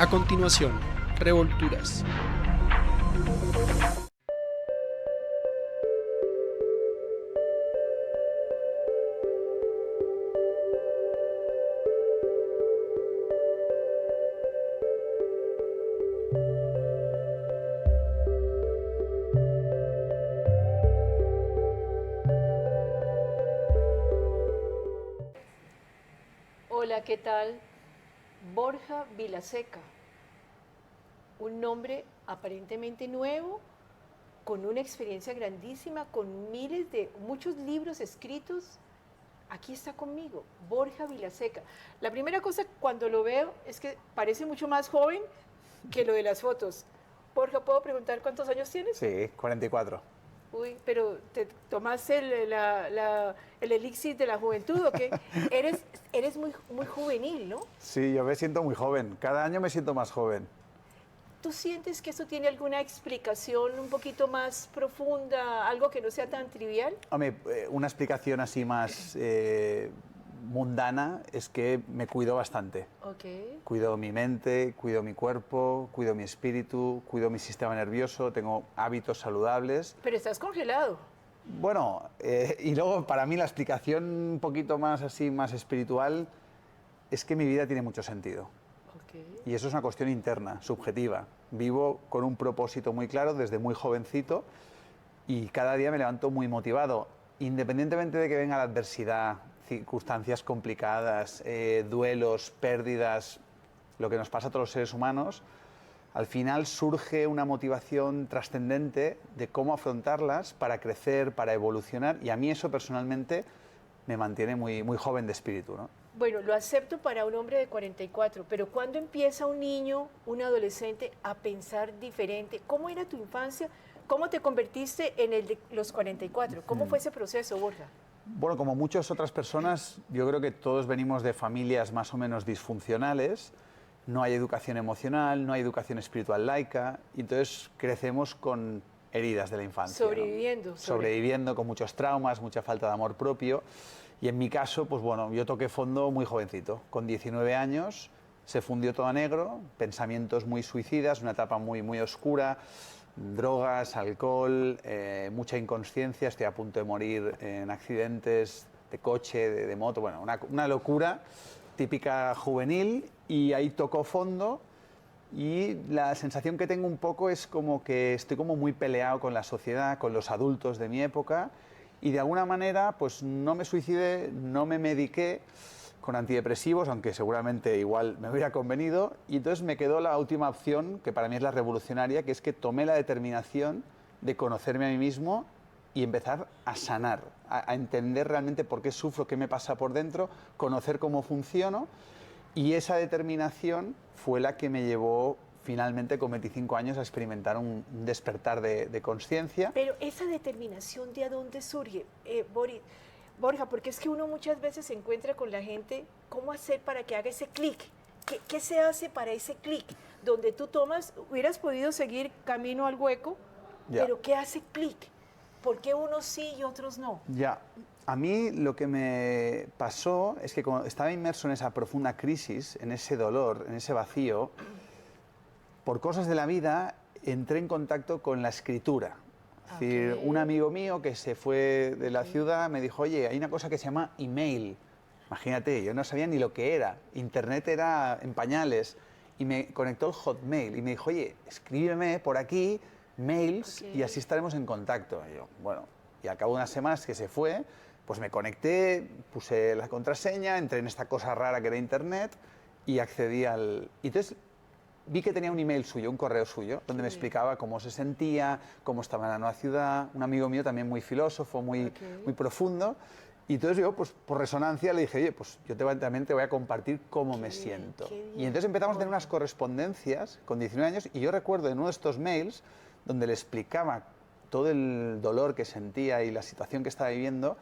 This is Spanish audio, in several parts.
A continuación, Revolturas. Hola, ¿qué tal? Borja Vilaseca, un nombre aparentemente nuevo, con una experiencia grandísima, con muchos libros escritos. Aquí está conmigo, Borja Vilaseca. La primera cosa cuando lo veo es que parece mucho más joven que lo de las fotos. Borja, ¿puedo preguntar cuántos años tienes? Sí, 44. Uy, pero ¿te tomaste el elixir de la juventud o qué? Eres muy juvenil, ¿no? Sí, yo me siento muy joven. Cada año me siento más joven. ¿Tú sientes que eso tiene alguna explicación un poquito más profunda, algo que no sea tan trivial? Hombre, una explicación así más mundana es que me cuido bastante. Ok. Cuido mi mente, cuido mi cuerpo, cuido mi espíritu, cuido mi sistema nervioso, tengo hábitos saludables. Pero estás congelado. Bueno, y luego para mí la explicación un poquito más así, más espiritual, es que mi vida tiene mucho sentido. Ok. Y eso es una cuestión interna, subjetiva. Vivo con un propósito muy claro desde muy jovencito y cada día me levanto muy motivado, independientemente de que venga la adversidad, circunstancias complicadas, duelos, pérdidas, lo que nos pasa a todos los seres humanos. Al final surge una motivación trascendente de cómo afrontarlas para crecer, para evolucionar, y a mí eso personalmente me mantiene muy joven de espíritu, ¿no? Bueno, lo acepto para un hombre de 44, pero ¿cuándo empieza un niño, un adolescente a pensar diferente? ¿Cómo era tu infancia? ¿Cómo te convertiste en el de los 44? ¿Cómo fue ese proceso, Borja? Bueno, como muchas otras personas, yo creo que todos venimos de familias más o menos disfuncionales, no hay educación emocional, no hay educación espiritual laica, y entonces crecemos con heridas de la infancia, ¿no? Sobreviviendo con muchos traumas, mucha falta de amor propio. Y en mi caso, pues bueno, yo toqué fondo muy jovencito, con 19 años, se fundió todo a negro, pensamientos muy suicidas, una etapa muy oscura, drogas, alcohol, mucha inconsciencia, estoy a punto de morir en accidentes de coche, de moto, bueno, una locura típica juvenil, y ahí tocó fondo. Y la sensación que tengo un poco es como que estoy como muy peleado con la sociedad, con los adultos de mi época, y de alguna manera pues no me suicidé, no me mediqué con antidepresivos, aunque seguramente igual me hubiera convenido, y entonces me quedó la última opción, que para mí es la revolucionaria, que es que tomé la determinación de conocerme a mí mismo y empezar a sanar, a entender realmente por qué sufro, qué me pasa por dentro, conocer cómo funciono. Y esa determinación fue la que me llevó finalmente con 25 años a experimentar un despertar de conciencia. Pero esa determinación, ¿de dónde surge, Borja? Porque es que uno muchas veces se encuentra con la gente, ¿cómo hacer para que haga ese clic? ¿Qué se hace para ese clic? Donde tú hubieras podido seguir camino al hueco, pero ¿qué hace clic? ¿Por qué unos sí y otros no? Ya, a mí lo que me pasó es que cuando estaba inmerso en esa profunda crisis, en ese dolor, en ese vacío, por cosas de la vida entré en contacto con la escritura. Es decir, un amigo mío que se fue de la ciudad me dijo, oye, hay una cosa que se llama email. Imagínate, yo no sabía ni lo que era. Internet era en pañales. Y me conectó el Hotmail y me dijo, oye, escríbeme por aquí mails y así estaremos en contacto. Y yo, bueno, y al cabo de unas semanas que se fue, pues me conecté, puse la contraseña, entré en esta cosa rara que era Internet y accedí al... Y entonces vi que tenía un email suyo, un correo suyo, donde me explicaba cómo se sentía, cómo estaba en la nueva ciudad. Un amigo mío también muy filósofo, muy profundo. Y entonces yo, pues por resonancia, le dije, oye, pues yo también te voy a compartir cómo me siento. Y entonces empezamos a tener unas correspondencias con 19 años, y yo recuerdo en uno de estos mails, donde le explicaba todo el dolor que sentía y la situación que estaba viviendo,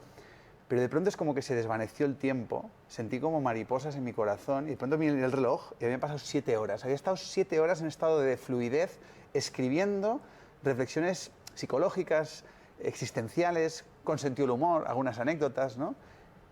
pero de pronto es como que se desvaneció el tiempo, sentí como mariposas en mi corazón, y de pronto miré el reloj y habían pasado 7 horas. Había estado 7 horas en estado de fluidez, escribiendo reflexiones psicológicas, existenciales, con sentido del humor, algunas anécdotas, ¿no?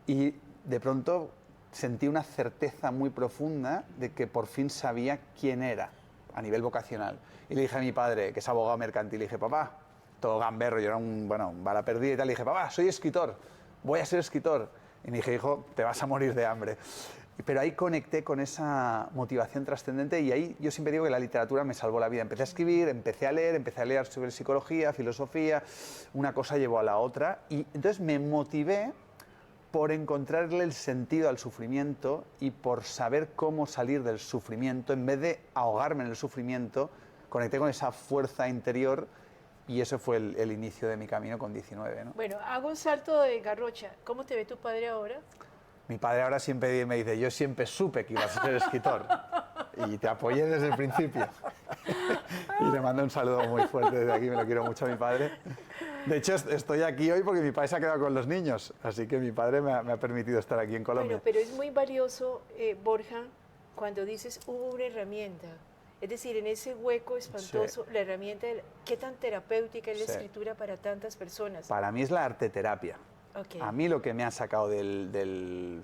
Y de pronto sentí una certeza muy profunda de que por fin sabía quién era a nivel vocacional. Y le dije a mi padre, que es abogado mercantil, le dije, papá, todo gamberro, yo era un bala perdida y tal, le dije, papá, soy escritor, voy a ser escritor. Y me dije, hijo, te vas a morir de hambre. Pero ahí conecté con esa motivación trascendente y ahí yo siempre digo que la literatura me salvó la vida. Empecé a escribir, empecé a leer sobre psicología, filosofía, una cosa llevó a la otra y entonces me motivé por encontrarle el sentido al sufrimiento y por saber cómo salir del sufrimiento. En vez de ahogarme en el sufrimiento, conecté con esa fuerza interior y ese fue el inicio de mi camino con 19, ¿no? Bueno, hago un salto de garrocha. ¿Cómo te ve tu padre ahora? Mi padre ahora siempre me dice, yo siempre supe que ibas a ser escritor y te apoyé desde el principio. Y le mando un saludo muy fuerte desde aquí, me lo quiero mucho a mi padre. De hecho, estoy aquí hoy porque mi padre se ha quedado con los niños, así que mi padre me ha permitido estar aquí en Colombia. Bueno, pero es muy valioso, Borja, cuando dices hubo una herramienta. Es decir, en ese hueco espantoso, la herramienta, ¿qué tan terapéutica es la escritura para tantas personas? Para mí es la arteterapia. Okay. A mí lo que me ha sacado del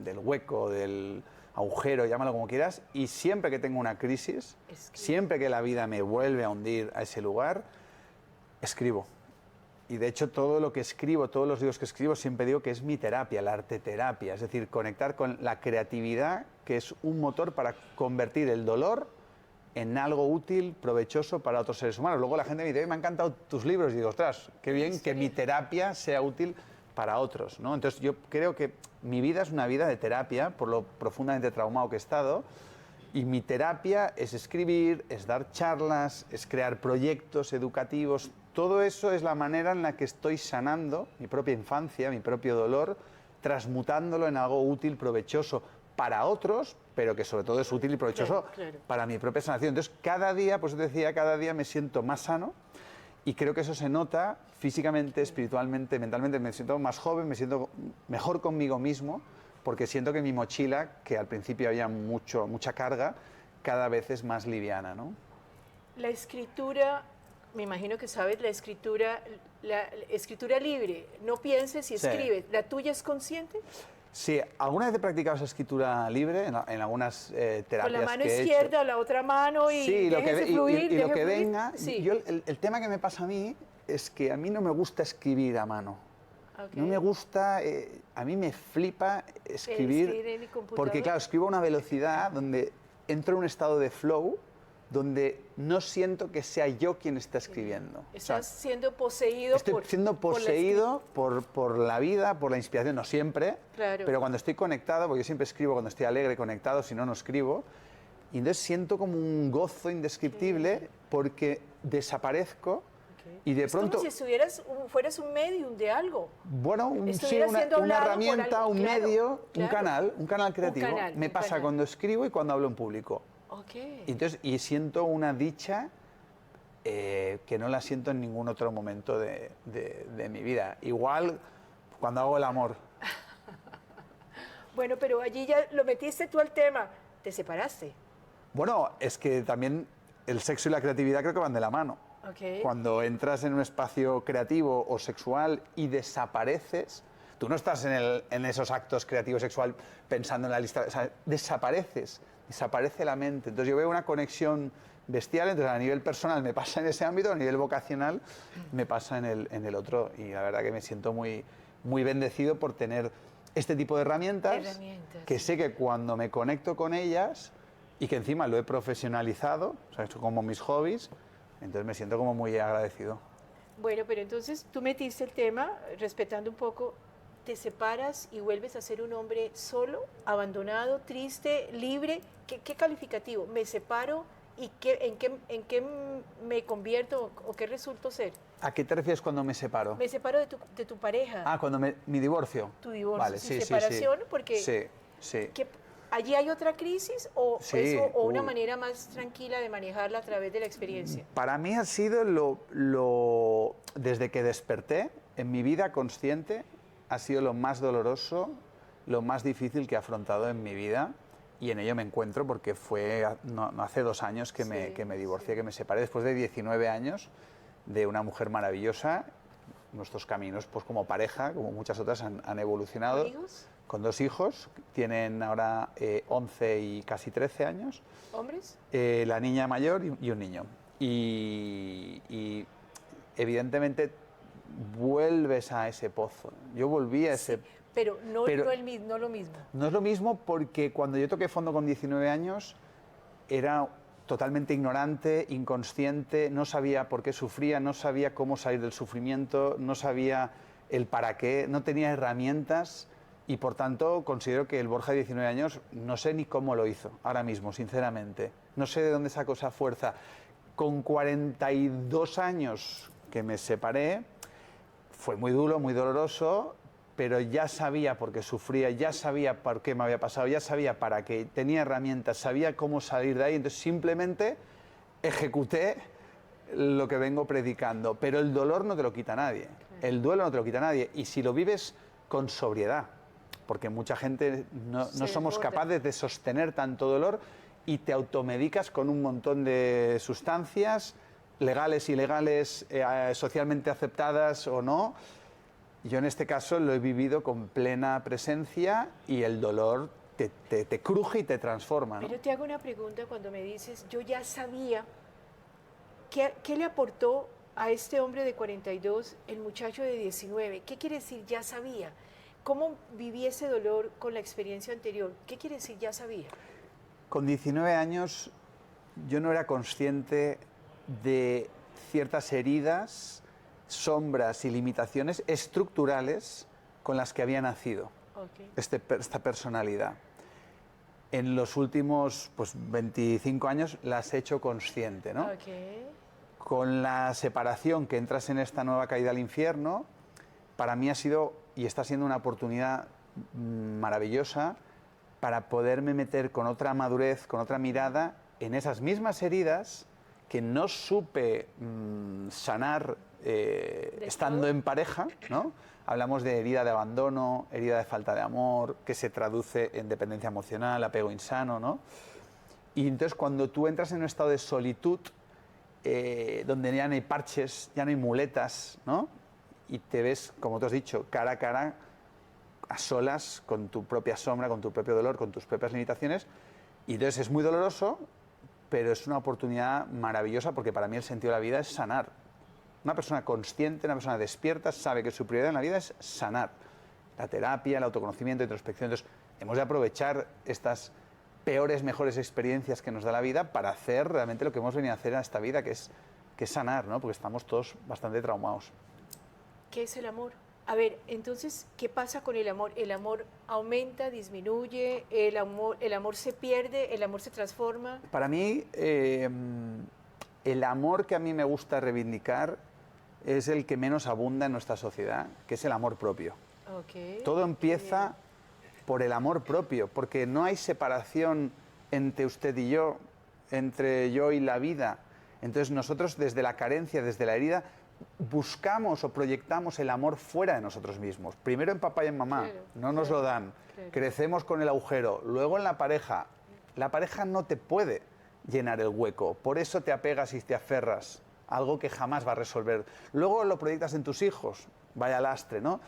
hueco, del agujero, llámalo como quieras, y siempre que tengo una crisis, siempre que la vida me vuelve a hundir a ese lugar, escribo. Y de hecho todo lo que escribo, todos los libros que escribo, siempre digo que es mi terapia, la arteterapia, es decir, conectar con la creatividad, que es un motor para convertir el dolor en algo útil, provechoso para otros seres humanos. Luego la gente me dice, me han encantado tus libros, y digo, ostras, qué bien que mi terapia sea útil para otros, ¿no? Entonces yo creo que mi vida es una vida de terapia, por lo profundamente traumado que he estado, y mi terapia es escribir, es dar charlas, es crear proyectos educativos. Todo eso es la manera en la que estoy sanando mi propia infancia, mi propio dolor, transmutándolo en algo útil, provechoso para otros, pero que sobre todo es útil y provechoso para mi propia sanación. Entonces cada día, pues decía, cada día me siento más sano y creo que eso se nota físicamente, espiritualmente, mentalmente. Me siento más joven, me siento mejor conmigo mismo, porque siento que mi mochila, que al principio había mucha carga, cada vez es más liviana, ¿no? La escritura, me imagino que sabes, la escritura libre, no pienses y escribes. ¿La tuya es consciente? Sí, alguna vez he practicado esa escritura libre en algunas terapias. Con la mano que he izquierda hecho. o la otra mano y sí, déjese fluir. Y lo que venga. Sí. Yo, el tema que me pasa a mí es que a mí no me gusta escribir a mano. Okay. No me gusta, a mí me flipa escribir, porque claro, escribo a una velocidad donde entro en un estado de flow, donde no siento que sea yo quien está escribiendo. Estás siendo poseído estoy siendo poseído por la vida, por la inspiración, no siempre, pero cuando estoy conectado, porque yo siempre escribo cuando estoy alegre, conectado, si no, no escribo, y entonces siento como un gozo indescriptible porque desaparezco. Y de pronto, como si fueras un medium de algo. Bueno, sí, una herramienta, un medio, un canal creativo. Me pasa cuando escribo y cuando hablo en público. Okay. Y siento una dicha que no la siento en ningún otro momento de mi vida. Igual cuando hago el amor. Bueno, pero allí ya lo metiste tú al tema. ¿Te separaste? Bueno, es que también el sexo y la creatividad creo que van de la mano. Okay. Cuando entras en un espacio creativo o sexual y desapareces, tú no estás en esos actos creativos sexual pensando en la lista, o sea, desapareces, desaparece la mente. Entonces yo veo una conexión bestial, entonces a nivel personal me pasa en ese ámbito, a nivel vocacional me pasa en el otro, y la verdad que me siento muy, muy bendecido por tener este tipo de herramientas que sé que cuando me conecto con ellas y que encima lo he profesionalizado, o sea, como mis hobbies, entonces me siento como muy agradecido. Bueno, pero entonces tú metiste el tema, respetando un poco, te separas y vuelves a ser un hombre solo, abandonado, triste, libre. ¿Qué calificativo? ¿Me separo y en qué me convierto o qué resulto ser? ¿A qué te refieres cuando me separo? Me separo de tu pareja. Ah, cuando mi divorcio. Tu divorcio, vale, sí, separación, sí. porque... Sí. ¿Allí hay otra crisis o una manera más tranquila de manejarla a través de la experiencia? Para mí ha sido desde que desperté, en mi vida consciente, ha sido lo más doloroso, lo más difícil que he afrontado en mi vida, y en ello me encuentro porque fue hace 2 años que me divorcié, que me separé después de 19 años de una mujer maravillosa. Nuestros caminos, pues como pareja, como muchas otras, han evolucionado. ¿Amigos? con 2 hijos, tienen ahora 11 y casi 13 años. ¿Hombres? La niña mayor y un niño. Y evidentemente vuelves a ese pozo. Yo volví a ese... Sí, pero no lo mismo. No es lo mismo porque cuando yo toqué fondo con 19 años era totalmente ignorante, inconsciente, no sabía por qué sufría, no sabía cómo salir del sufrimiento, no sabía el para qué, no tenía herramientas y por tanto considero que el Borja de 19 años no sé ni cómo lo hizo ahora mismo, sinceramente. No sé de dónde sacó esa fuerza. Con 42 años que me separé, fue muy duro, muy doloroso, pero ya sabía por qué sufría, ya sabía por qué me había pasado, ya sabía para qué, tenía herramientas, sabía cómo salir de ahí, entonces simplemente ejecuté lo que vengo predicando, pero el dolor no te lo quita nadie, el duelo no te lo quita nadie, y si lo vives con sobriedad, porque mucha gente no somos capaces de sostener tanto dolor y te automedicas con un montón de sustancias, legales, ilegales, socialmente aceptadas o no. Yo en este caso lo he vivido con plena presencia y el dolor te cruje y te transforma, ¿no? Pero te hago una pregunta cuando me dices, yo ya sabía, ¿qué le aportó a este hombre de 42 el muchacho de 19? ¿Qué quiere decir ya sabía? ¿Cómo viví ese dolor con la experiencia anterior? ¿Qué quiere decir ya sabía? Con 19 años yo no era consciente de ciertas heridas, sombras y limitaciones estructurales con las que había nacido esta personalidad. En los últimos 25 años las he hecho consciente, ¿no? Con la separación que entras en esta nueva caída al infierno, para mí ha sido y está siendo una oportunidad maravillosa para poderme meter con otra madurez, con otra mirada en esas mismas heridas que no supe sanar estando en pareja, ¿no? Hablamos de herida de abandono, herida de falta de amor, que se traduce en dependencia emocional, apego insano, ¿no? Y entonces cuando tú entras en un estado de solitud, donde ya no hay parches, ya no hay muletas, ¿no? Y te ves, como tú has dicho, cara a cara, a solas, con tu propia sombra, con tu propio dolor, con tus propias limitaciones, y entonces es muy doloroso, pero es una oportunidad maravillosa porque para mí el sentido de la vida es sanar. Una persona consciente, una persona despierta, sabe que su prioridad en la vida es sanar. La terapia, el autoconocimiento, la introspección. Entonces, hemos de aprovechar estas peores, mejores experiencias que nos da la vida para hacer realmente lo que hemos venido a hacer en esta vida, que es sanar, ¿no? Porque estamos todos bastante traumados. ¿Qué es el amor? A ver, entonces, ¿qué pasa con el amor? ¿El amor aumenta, disminuye? ¿El amor se pierde? ¿El amor se transforma? Para mí, el amor que a mí me gusta reivindicar es el que menos abunda en nuestra sociedad, que es el amor propio. Todo empieza por el amor propio, porque no hay separación entre usted y yo, entre yo y la vida. Entonces nosotros desde la carencia, desde la herida, buscamos o proyectamos el amor fuera de nosotros mismos. Primero en papá y en mamá, no nos lo dan. Crecemos con el agujero. Luego en la pareja. La pareja no te puede llenar el hueco. Por eso te apegas y te aferras a algo que jamás va a resolver. Luego lo proyectas en tus hijos. Vaya lastre, ¿no?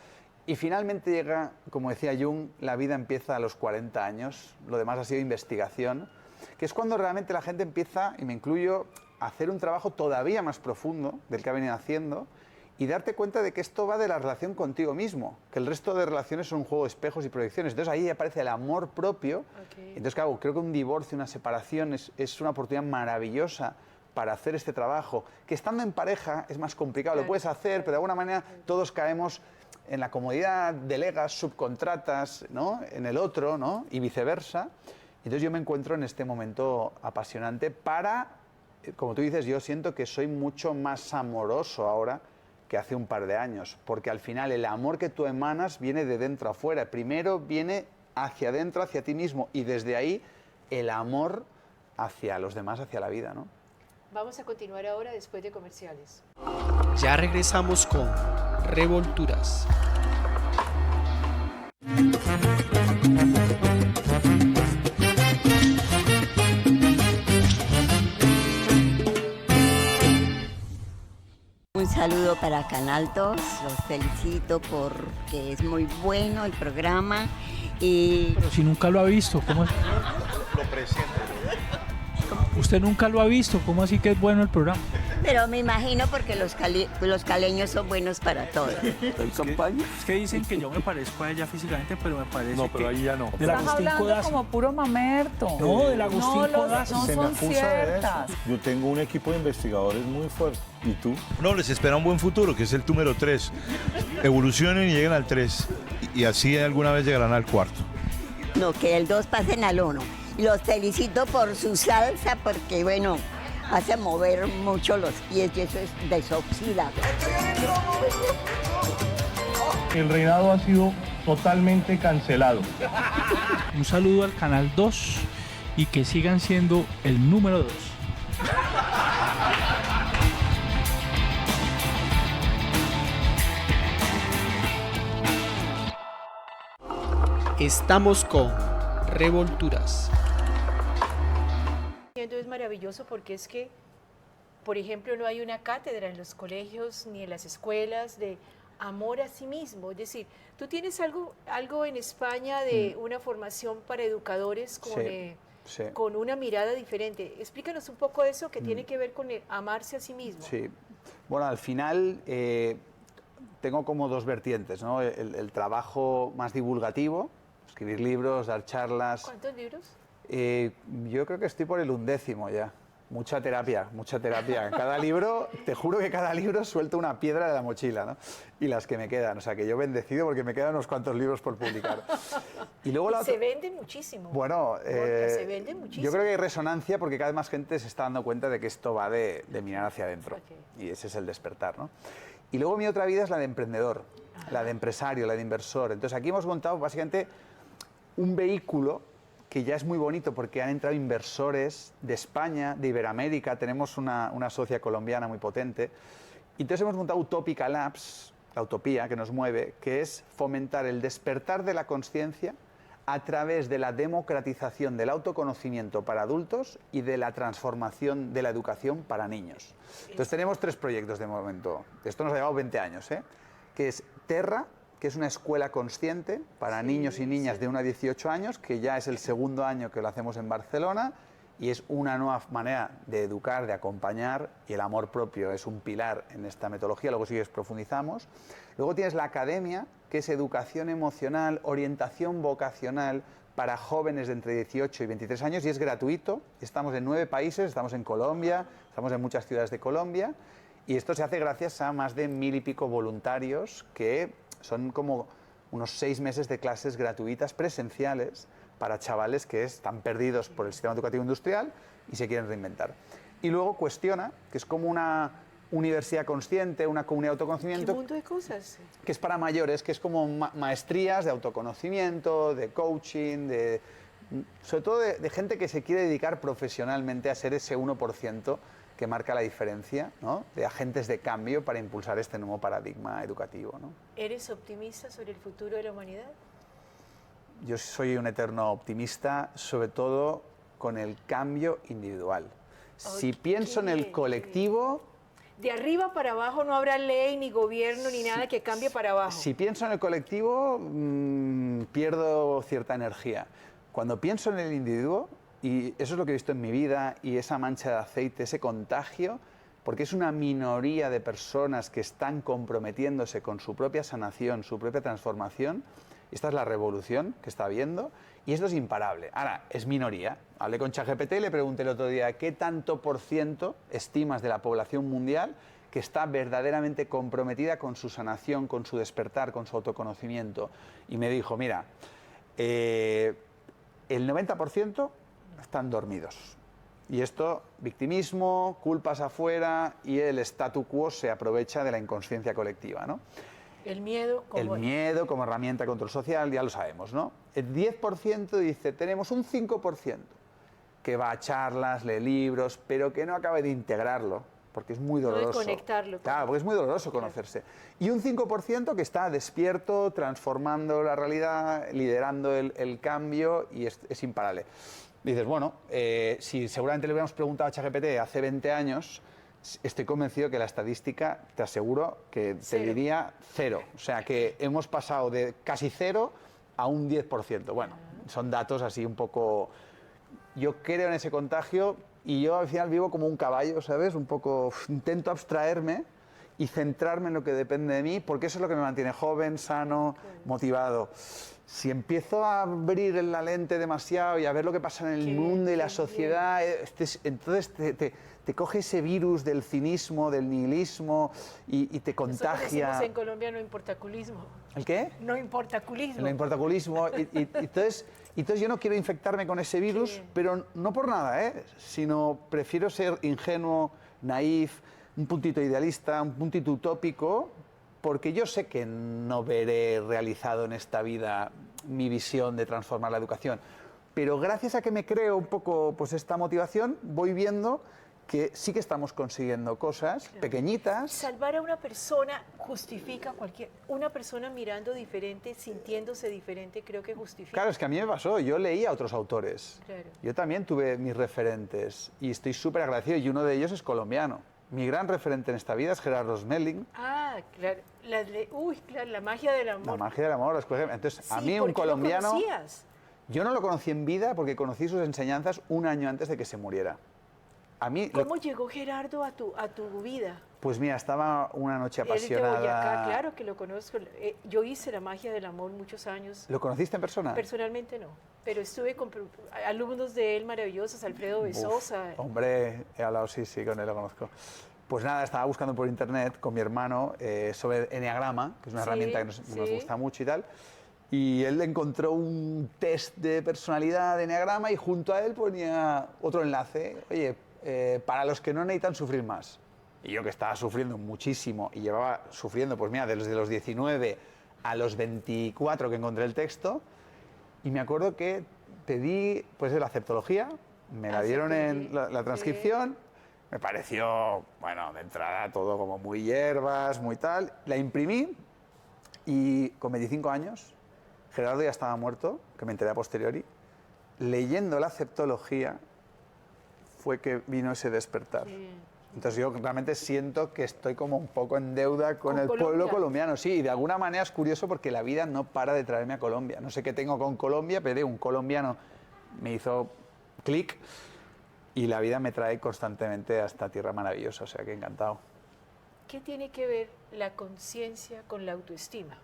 Y finalmente llega, como decía Jung, la vida empieza a los 40 años. Lo demás ha sido investigación. Que es cuando realmente la gente empieza, y me incluyo, hacer un trabajo todavía más profundo del que ha venido haciendo y darte cuenta de que esto va de la relación contigo mismo, que el resto de relaciones son un juego de espejos y proyecciones. Entonces ahí aparece el amor propio. Entonces, claro, creo que un divorcio, una separación es una oportunidad maravillosa para hacer este trabajo, que estando en pareja es más complicado, lo puedes hacer, pero de alguna manera todos caemos en la comodidad, delegas, subcontratas, ¿no? En el otro, ¿no? Y viceversa. Entonces yo me encuentro en este momento apasionante para... Como tú dices, yo siento que soy mucho más amoroso ahora que hace un par de años, porque al final el amor que tú emanas viene de dentro a fuera. Primero viene hacia adentro, hacia ti mismo, y desde ahí el amor hacia los demás, hacia la vida, ¿no? Vamos a continuar ahora después de comerciales. Ya regresamos con Revolturas. Un saludo para Canal 2, los felicito porque es muy bueno el programa Y Pero si nunca lo ha visto, ¿cómo es? Lo presiento. Usted nunca lo ha visto, ¿cómo así que es bueno el programa? pero me imagino porque los caleños son buenos para todo. ¿Hay campaña? Es que dicen que yo me parezco a ella físicamente, pero me parece pero que... ahí ya no. Del Estás Agustín hablando Codazzi. como puro mamerto. No, del Agustín no, Codazzi. no Se me son acusa de ciertas. eso. Yo tengo un equipo de investigadores muy fuerte. ¿Y tú? No, les espera un buen futuro, que es el número 3. Evolucionen y lleguen al 3. Y así alguna vez llegarán al 4. No, que el 2 pasen al 1. Y los felicito por su salsa porque, bueno, hace mover mucho los pies y eso es desoxida. El reinado ha sido totalmente cancelado. Un saludo al Canal 2 y que sigan siendo el número 2. Estamos con Revolturas. Es maravilloso porque es que, por ejemplo, no hay una cátedra en los colegios ni en las escuelas de amor a sí mismo. Es decir, tú tienes algo en España de una formación para educadores con, Sí. con una mirada diferente. Explícanos un poco eso que tiene que ver con el amarse a sí mismo. Sí. Bueno, al final tengo como dos vertientes, ¿no? El trabajo más divulgativo, escribir libros, dar charlas. ¿Cuántos libros? Yo creo que estoy por el 11º ya. Mucha terapia, mucha terapia. Cada libro, te juro que cada libro suelta una piedra de la mochila, ¿no? Y las que me quedan. O sea, que yo bendecido porque me quedan unos cuantos libros por publicar. Y luego la Se otra... vende muchísimo. Bueno, se vende muchísimo. yo creo que hay resonancia porque cada vez más gente se está dando cuenta de que esto va de mirar hacia adentro. Ok. Y ese es el despertar, ¿no? Y luego mi otra vida es la de emprendedor, la de empresario, la de inversor. Entonces aquí hemos montado básicamente un vehículo que ya es muy bonito porque han entrado inversores de España, de Iberoamérica, tenemos una socia colombiana muy potente. Y entonces hemos montado Utópica Labs, la utopía que nos mueve, que es fomentar el despertar de la conciencia a través de la democratización del autoconocimiento para adultos y de la transformación de la educación para niños. Entonces tenemos 3 proyectos de momento. Esto nos ha llevado 20 años, que es Terra, que es una escuela consciente para niños y niñas de 1 a 18 años, que ya es el 2º año que lo hacemos en Barcelona y es una nueva manera de educar, de acompañar, y el amor propio es un pilar en esta metodología, luego sí profundizamos. Luego tienes la academia, que es educación emocional, orientación vocacional para jóvenes de entre 18 y 23 años y es gratuito. Estamos en 9 países, estamos en Colombia, estamos en muchas ciudades de Colombia y esto se hace gracias a más de 1000 y pico voluntarios que son como unos 6 meses de clases gratuitas presenciales para chavales que están perdidos por el sistema educativo industrial y se quieren reinventar. Y luego Cuestiona, que es como una universidad consciente, una comunidad de ¿Qué autoconocimiento, mundo de cosas? que es para mayores, que es como maestrías de autoconocimiento, de coaching, sobre todo de gente que se quiere dedicar profesionalmente a ser ese 1% que marca la diferencia, ¿no? De agentes de cambio para impulsar este nuevo paradigma educativo, ¿no? ¿Eres optimista sobre el futuro de la humanidad? Yo soy un eterno optimista, sobre todo con el cambio individual. Si pienso en el colectivo... De arriba para abajo no habrá ley, ni gobierno, ni nada que cambie para abajo. Si pienso en el colectivo, pierdo cierta energía. Cuando pienso en el individuo, y eso es lo que he visto en mi vida, y esa mancha de aceite, ese contagio, porque es una minoría de personas que están comprometiéndose con su propia sanación, su propia transformación. Esta es la revolución que está habiendo y esto es imparable. Ahora, es minoría. Hablé con ChatGPT y le pregunté el otro día qué tanto por ciento estimas de la población mundial que está verdaderamente comprometida con su sanación, con su despertar, con su autoconocimiento. Y me dijo, mira, el 90% están dormidos. Y esto, victimismo, culpas afuera y el statu quo se aprovecha de la inconsciencia colectiva, ¿no? El miedo como herramienta de control social, ya lo sabemos, ¿no? El 10% dice, tenemos un 5% que va a charlas, lee libros, pero que no acaba de integrarlo, porque es muy doloroso. No de conectarlo. Claro, porque es muy doloroso conocerse. Y un 5% que está despierto, transformando la realidad, liderando el cambio y es imparable. Dices, bueno, si seguramente le hubiéramos preguntado a ChatGPT hace 20 años, estoy convencido que la estadística, te aseguro, que te diría 0. O sea, que hemos pasado de casi 0 a un 10%. Bueno, son datos así un poco... Yo creo en ese contagio y yo al final vivo como un caballo, ¿sabes? Un poco intento abstraerme y centrarme en lo que depende de mí, porque eso es lo que me mantiene joven, sano, motivado. Si empiezo a abrir la lente demasiado y a ver lo que pasa en el mundo y la sociedad, entonces te coge ese virus del cinismo, del nihilismo y te contagia. Nosotros decimos en Colombia no importaculismo. ¿El qué? No importaculismo. No importaculismo. Entonces yo no quiero infectarme con ese virus, Sí. pero no por nada, sino prefiero ser ingenuo, naif, un puntito idealista, un puntito utópico, porque yo sé que no veré realizado en esta vida mi visión de transformar la educación. Pero gracias a que me creo un poco pues, esta motivación, voy viendo que sí que estamos consiguiendo cosas pequeñitas. Salvar a una persona justifica cualquier... Una persona mirando diferente, sintiéndose diferente, creo que justifica. Claro, es que a mí me pasó, yo leí a otros autores. Claro. Yo también tuve mis referentes y estoy súper agradecido y uno de ellos es colombiano. Mi gran referente en esta vida es Gerardo Smelling. Ah, claro. Claro, la magia del amor. La magia del amor. Entonces, Sí, a mí ¿por un qué lo colombiano... conocías? Yo no lo conocí en vida porque conocí sus enseñanzas un año antes de que se muriera. A mí, ¿Cómo llegó Gerardo a tu vida? pues mira, estaba una noche Él es de Boyacá, apasionada. claro que lo conozco. Yo hice la magia del amor muchos años. ¿Lo conociste en persona? Personalmente no, pero estuve con alumnos de él maravillosos, Alfredo Besosa. Hombre, he hablado, sí, con él lo conozco. Pues nada, estaba buscando por internet con mi hermano sobre Enneagrama, que es una Sí, herramienta que nos sí. gusta mucho y tal. Y él encontró un test de personalidad de Enneagrama y junto a él ponía otro enlace. Oye, para los que no necesitan sufrir más. Y yo que estaba sufriendo muchísimo y llevaba sufriendo, pues mira, desde los 19 a los 24 que encontré el texto. Y me acuerdo que pedí pues la aceptología, me la dieron en la transcripción. Me pareció, bueno, de entrada todo como muy hierbas, muy tal. La imprimí y con 25 años, Gerardo ya estaba muerto, que me enteré a posteriori. Leyendo la aceptología fue que vino ese despertar. Sí. Entonces yo realmente siento que estoy como un poco en deuda con el Colombia. pueblo colombiano. Sí, y de alguna manera es curioso porque la vida no para de traerme a Colombia. No sé qué tengo con Colombia, pero un colombiano me hizo clic y la vida me trae constantemente a esta tierra maravillosa, o sea que encantado. ¿Qué tiene que ver la conciencia con la autoestima?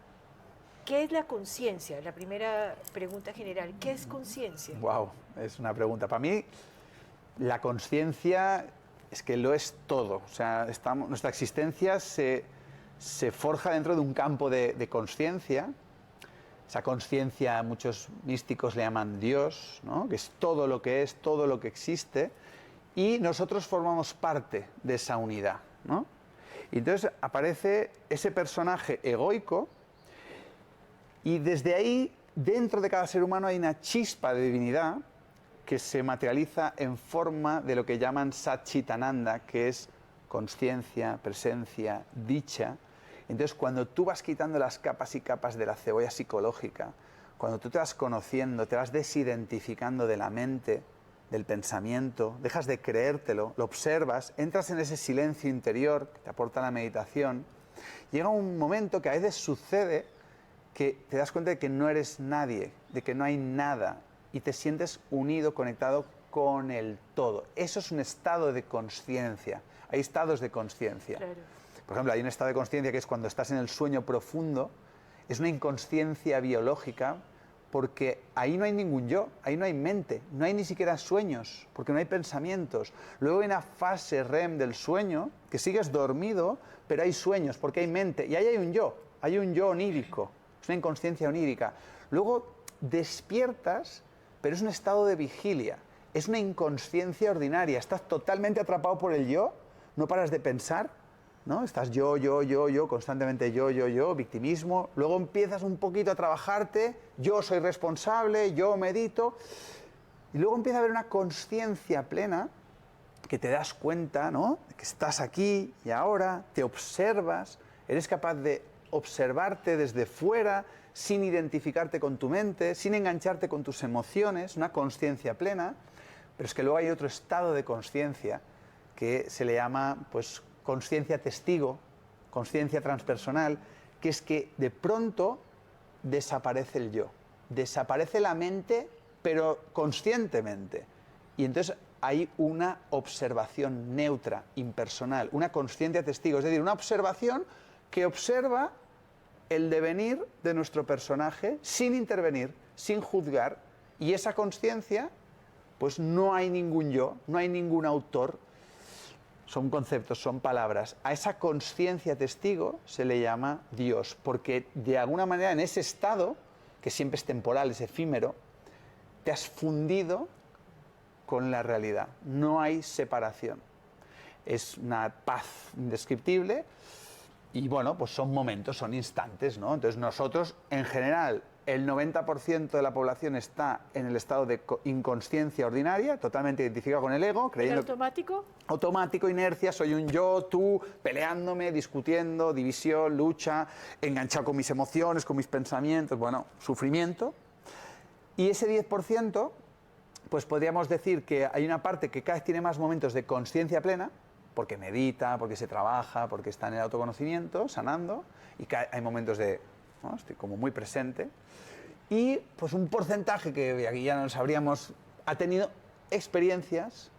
¿Qué es la conciencia? La primera pregunta general. ¿Qué es conciencia? Wow, es una pregunta. Para mí, la conciencia es que lo es todo. O sea, nuestra existencia se forja dentro de un campo de conciencia. Esa conciencia, muchos místicos le llaman Dios, ¿no? Que es todo lo que es, todo lo que existe. Y nosotros formamos parte de esa unidad, ¿no? Y entonces aparece ese personaje egoico y desde ahí, dentro de cada ser humano hay una chispa de divinidad que se materializa en forma de lo que llaman Satchitananda, que es consciencia, presencia, dicha. Entonces, cuando tú vas quitando las capas y capas de la cebolla psicológica, cuando tú te vas conociendo, te vas desidentificando de la mente, del pensamiento, dejas de creértelo, lo observas, entras en ese silencio interior que te aporta la meditación, llega un momento que a veces sucede que te das cuenta de que no eres nadie, de que no hay nada, y te sientes unido, conectado con el todo. Eso es un estado de conciencia. Hay estados de conciencia. Claro. Por ejemplo, hay un estado de conciencia que es cuando estás en el sueño profundo, es una inconsciencia biológica, porque ahí no hay ningún yo, ahí no hay mente, no hay ni siquiera sueños, porque no hay pensamientos. Luego hay una fase REM del sueño, que sigues dormido, pero hay sueños, porque hay mente, y ahí hay un yo onírico, es una inconsciencia onírica. Luego despiertas, pero es un estado de vigilia, es una inconsciencia ordinaria, estás totalmente atrapado por el yo, no paras de pensar, ¿no? Estás yo, constantemente yo, victimismo. Luego empiezas un poquito a trabajarte, yo soy responsable, yo medito. Y luego empieza a haber una conciencia plena que te das cuenta, ¿no? Que estás aquí y ahora, te observas, eres capaz de observarte desde fuera, sin identificarte con tu mente, sin engancharte con tus emociones, una conciencia plena. Pero es que luego hay otro estado de conciencia que se le llama, pues, conciencia testigo, conciencia transpersonal, que es que de pronto desaparece el yo. desaparece la mente, pero conscientemente. Y entonces hay una observación neutra, impersonal, una consciencia testigo, es decir, una observación que observa el devenir de nuestro personaje sin intervenir, sin juzgar, y esa consciencia, pues no hay ningún yo, no hay ningún autor, son conceptos, son palabras. A esa consciencia testigo se le llama Dios, porque de alguna manera en ese estado, que siempre es temporal, es efímero, te has fundido con la realidad, no hay separación. Es una paz indescriptible y bueno, pues son momentos, son instantes, ¿no? Entonces nosotros, en general, el 90% de la población está en el estado de inconsciencia ordinaria, totalmente identificado con el ego, ¿El creyendo... automático? Automático, inercia, soy un yo, tú, peleándome, discutiendo, división, lucha, enganchado con mis emociones, con mis pensamientos, bueno, sufrimiento. Y ese 10%, pues podríamos decir que hay una parte que cada vez tiene más momentos de consciencia plena, porque medita, porque se trabaja, porque está en el autoconocimiento, sanando, y hay momentos de, ¿no?, estoy como muy presente. Y pues un porcentaje que aquí ya no sabríamos, ha tenido experiencias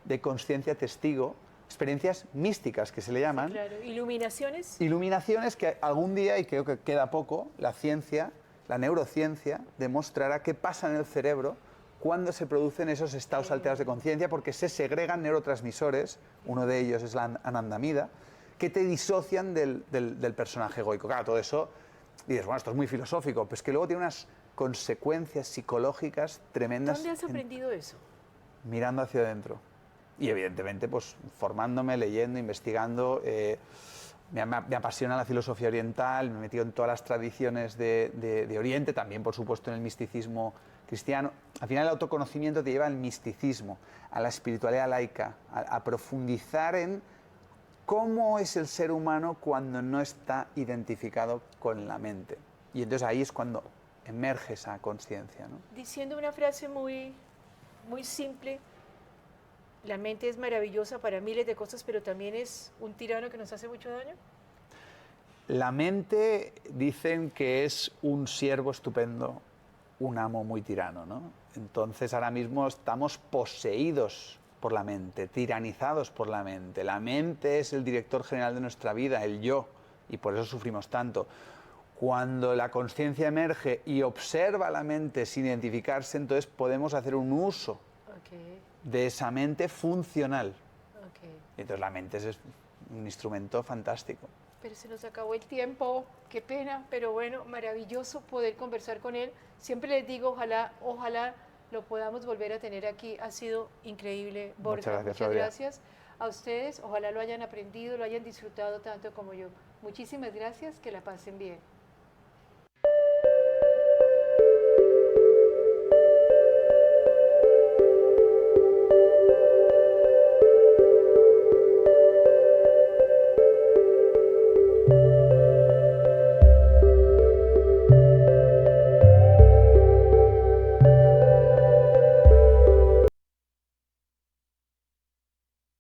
de conciencia testigo, experiencias místicas que se le llaman. Sí, claro. ¿Iluminaciones? Iluminaciones que algún día, y creo que queda poco, la ciencia, la neurociencia, demostrará qué pasa en el cerebro cuando se producen esos estados alterados de conciencia, porque se segregan neurotransmisores, uno de ellos es la anandamida, que te disocian del personaje egoico. Claro, todo eso, y dices, bueno, esto es muy filosófico, pues que luego tiene unas consecuencias psicológicas tremendas. ¿Dónde has aprendido eso? Mirando hacia adentro. Y evidentemente, pues formándome, leyendo, investigando. Me apasiona la filosofía oriental, me he metido en todas las tradiciones de Oriente, también por supuesto en el misticismo cristiano. Al final el autoconocimiento te lleva al misticismo, a la espiritualidad laica, a profundizar en cómo es el ser humano cuando no está identificado con la mente. Y entonces ahí es cuando emerge esa conciencia, ¿no? Diciendo una frase muy, muy simple, la mente es maravillosa para miles de cosas, pero también es un tirano que nos hace mucho daño. La mente dicen que es un siervo estupendo, un amo muy tirano, ¿no? Entonces ahora mismo estamos poseídos por la mente, tiranizados por la mente. La mente es el director general de nuestra vida, el yo, y por eso sufrimos tanto. Cuando la conciencia emerge y observa la mente sin identificarse, entonces podemos hacer un uso de esa mente funcional. Entonces la mente es un instrumento fantástico. Pero se nos acabó el tiempo, qué pena, pero bueno, maravilloso poder conversar con él. Siempre les digo, ojalá lo podamos volver a tener aquí. Ha sido increíble, Borja. Muchas Gracias a ustedes. Ojalá lo hayan aprendido, lo hayan disfrutado tanto como yo. Muchísimas gracias, que la pasen bien.